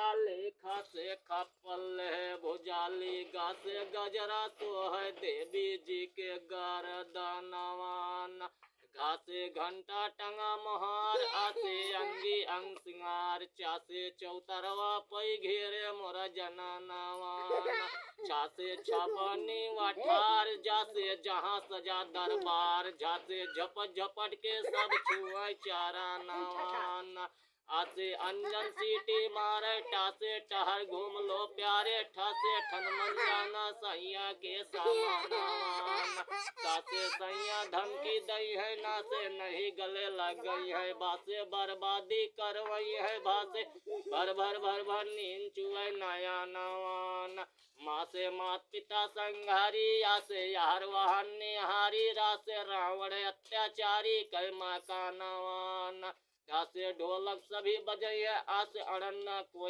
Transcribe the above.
काले खासे खपल है भुजाली गासे गजरा तो है देवी जी के गरदनवान घासे घंटा टंगा मोहार आसे अंगी अंग सिंगार चासे चौतरवा पै घेरे मोर जननवान छासे छबनी वठार जासे जहाँ सजा दरबार झासे झपट झपट के सब छुए चारा नवान आसे अंजन सीटी मारे टासे टहर घूम लो प्यारे ठासे ठनमन जाना सैया के सामान तासे सैया धमकी दई है ना से नहीं गले लग गई है बासे बर्बादी करवई है भासे भर भर भर भर नींद चुए नया नवान माँ से मात पिता संघारी आसे यार वाहन निहारी रासे रावण अत्याचारी कई माँ का नवान से ढोलक सभी बजे आसे अड़न्ना कोई